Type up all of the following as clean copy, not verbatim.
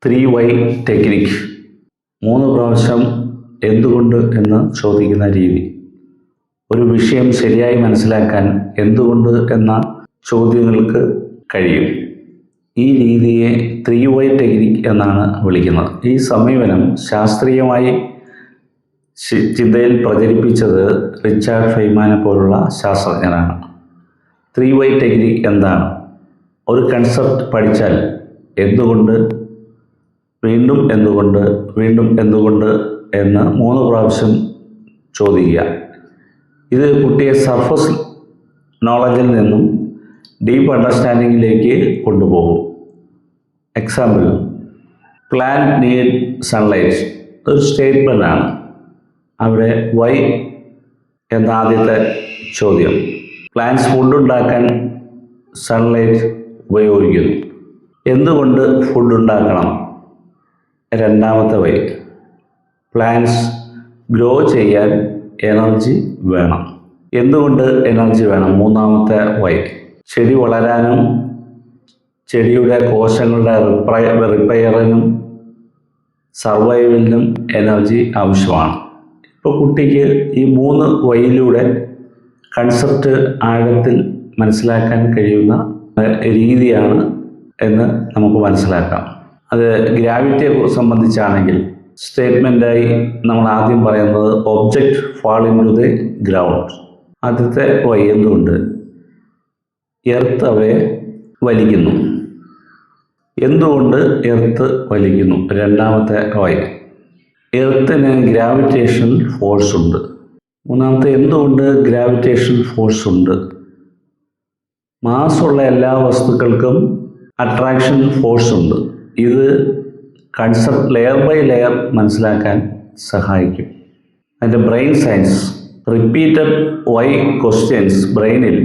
3 Y technique. 3 പ്രാവശ്യം എന്തുകൊണ്ട് എന്ന് ചോദിക്കുന്ന രീതി. ഒരു വിഷയം ശരിയായി മനസ്സിലാക്കാൻ എന്തുകൊണ്ട് എന്ന ചോദ്യങ്ങൾക്ക് കഴിയും. ഈ രീതിയെ 3 വൈ ടെക്നിക് എന്നാണ് വിളിക്കുന്നത്. ഈ സമീപനം ശാസ്ത്രീയമായി ചിന്തയിൽ പ്രചരിപ്പിച്ചത് റിച്ചാർഡ് ഫെയ്മാനെ പോലുള്ള ശാസ്ത്രജ്ഞരാണ്. 3 വൈ ടെക്നിക് എന്താണ്? ഒരു കൺസെപ്റ്റ് പഠിച്ചാൽ എന്തുകൊണ്ട്, വീണ്ടും എന്തുകൊണ്ട്, വീണ്ടും എന്തുകൊണ്ട് എന്ന് 3 പ്രാവശ്യം ചോദിക്കുക. ഇത് കുട്ടിയെ സർഫസ് നോളജിൽ നിന്നും ഡീപ്പ് അണ്ടർസ്റ്റാൻഡിങ്ങിലേക്ക് കൊണ്ടുപോകും. എക്സാമ്പിൾ, പ്ലാന്റ് നീഡ് സൺലൈറ്റ് ഒരു സ്റ്റേറ്റ്മെൻ്റ് ആണ്. അവിടെ വൈ എന്ന ആദ്യത്തെ ചോദ്യം. പ്ലാന്റ്സ് ഫുഡ് ഉണ്ടാക്കാൻ സൺലൈറ്റ് ഉപയോഗിക്കുന്നു. എന്തുകൊണ്ട് ഫുഡ് ഉണ്ടാക്കണം? രണ്ടാമത്തെ വൈ. പ്ലാന്റ്സ് ഗ്രോ ചെയ്യാൻ എനർജി വേണം. എന്തുകൊണ്ട് എനർജി വേണം? മൂന്നാമത്തെ വൈ. ചെടി വളരാനും ചെടിയുടെ കോശങ്ങളുടെ റിപ്പയറിനും സർവൈവലിനും എനർജി ആവശ്യമാണ്. ഇപ്പോൾ കുട്ടിക്ക് ഈ 3 വൈയിലൂടെ കൺസെപ്റ്റ് ആഴത്തിൽ മനസ്സിലാക്കാൻ കഴിയുന്ന രീതിയാണ് എന്ന് നമുക്ക് മനസ്സിലാക്കാം. അത് ഗ്രാവിറ്റിയെ സംബന്ധിച്ചാണെങ്കിൽ സ്റ്റേറ്റ്മെൻറ്റായി നമ്മൾ ആദ്യം പറയുന്നത് object falling to the ground. ആദ്യത്തെ വൈ എന്തുകൊണ്ട്? എർത്ത് അവയെ വലിക്കുന്നു. എന്തുകൊണ്ട് എർത്ത് വലിക്കുന്നു? രണ്ടാമത്തെ വൈ. എർത്തിന് ഗ്രാവിറ്റേഷൻ ഫോഴ്സ് ഉണ്ട്. മൂന്നാമത്തെ എന്തുകൊണ്ട് ഗ്രാവിറ്റേഷൻ ഫോഴ്സ് ഉണ്ട്? മാസ്സുള്ള എല്ലാ വസ്തുക്കൾക്കും അട്രാക്ഷൻ ഫോഴ്സ് ഉണ്ട്. ഇത് കൺസെപ്റ്റ് ലെയർ ബൈ ലെയർ മനസ്സിലാക്കാൻ സഹായിക്കും. അതിൻ്റെ brain science. Repeated why questions ബ്രെയിനിൽ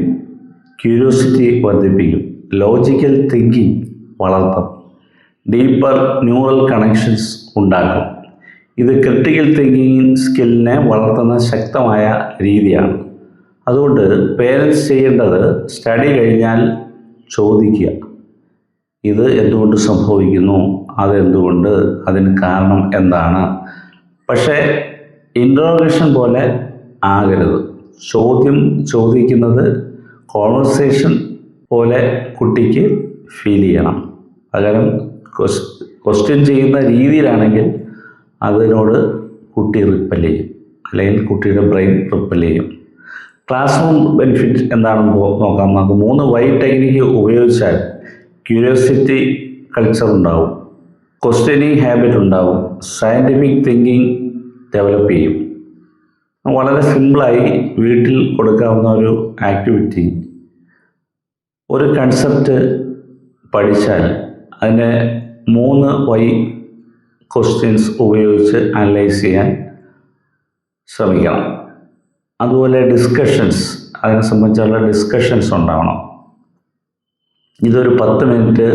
ക്യൂരിയോസിറ്റി വർദ്ധിപ്പിക്കും. ലോജിക്കൽ തിങ്കിങ് വളർത്തും. ഡീപ്പർ ന്യൂറൽ കണക്ഷൻസ് ഉണ്ടാക്കും. ഇത് ക്രിട്ടിക്കൽ തിങ്കിങ് സ്കില്ലിനെ വളർത്തുന്ന ശക്തമായ രീതിയാണ്. അതുകൊണ്ട് പേരൻസ് ചെയ്യേണ്ടത് സ്റ്റഡി കഴിഞ്ഞാൽ ചോദിക്കുക. ഇത് എന്തുകൊണ്ട് സംഭവിക്കുന്നു? അതെന്തുകൊണ്ട്? അതിന് കാരണം എന്താണ്? പക്ഷേ ഇൻട്രോഗേഷൻ പോലെ ആകരുത്. ചോദ്യം ചോദിക്കുന്നത് കോൺവെർസേഷൻ പോലെ കുട്ടിക്ക് ഫീൽ ചെയ്യണം. പകരം ക്വസ്റ്റ്യൻ ചെയ്യുന്ന രീതിയിലാണെങ്കിൽ അതിനോട് കുട്ടി റിപ്പൽ ചെയ്യും, അല്ലെങ്കിൽ കുട്ടിയുടെ ബ്രെയിൻ റിപ്പൽ ചെയ്യും. ക്ലാസ് റൂം ബെനിഫിറ്റ് എന്താണെന്ന് നോക്കാം. നമുക്ക് 3 വൈ ടെക്നിക്ക് ഉപയോഗിച്ചാൽ ക്യൂരിയോസിറ്റി കൾച്ചർ ഉണ്ടാവും, ക്വസ്റ്റ്യനിങ് ഹാബിറ്റ് ഉണ്ടാവും, സയൻറ്റിഫിക് തിങ്കിങ് ഡെവലപ്പ് ചെയ്യും. വളരെ സിമ്പിളായി വീട്ടിൽ കൊടുക്കാവുന്ന ഒരു ആക്ടിവിറ്റി. ഒരു കൺസെപ്റ്റ് പഠിച്ചാൽ അതിനെ 3 വൈ ക്വസ്റ്റ്യൻസ് ഉപയോഗിച്ച് അനലൈസ് ചെയ്യാൻ ശ്രമിക്കണം. അതുപോലെ ഡിസ്കഷൻസ്, അതിനെ സംബന്ധിച്ചുള്ള ഡിസ്കഷൻസ് ഉണ്ടാവണം. ഇതൊരു 10 മിനിറ്റ്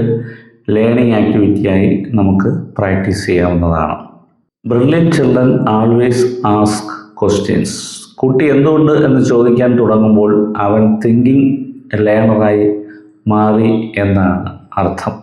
ലേണിംഗ് ആക്ടിവിറ്റിയായി നമുക്ക് പ്രാക്ടീസ് ചെയ്യാവുന്നതാണ്. Brilliant children always ask questions. കുട്ടി എന്തുകൊണ്ട് എന്ന് ചോദിക്കാൻ തുടങ്ങുമ്പോൾ അവൻ തിങ്കിങ് ലേണറായി മാറി എന്നാണ് അർത്ഥം.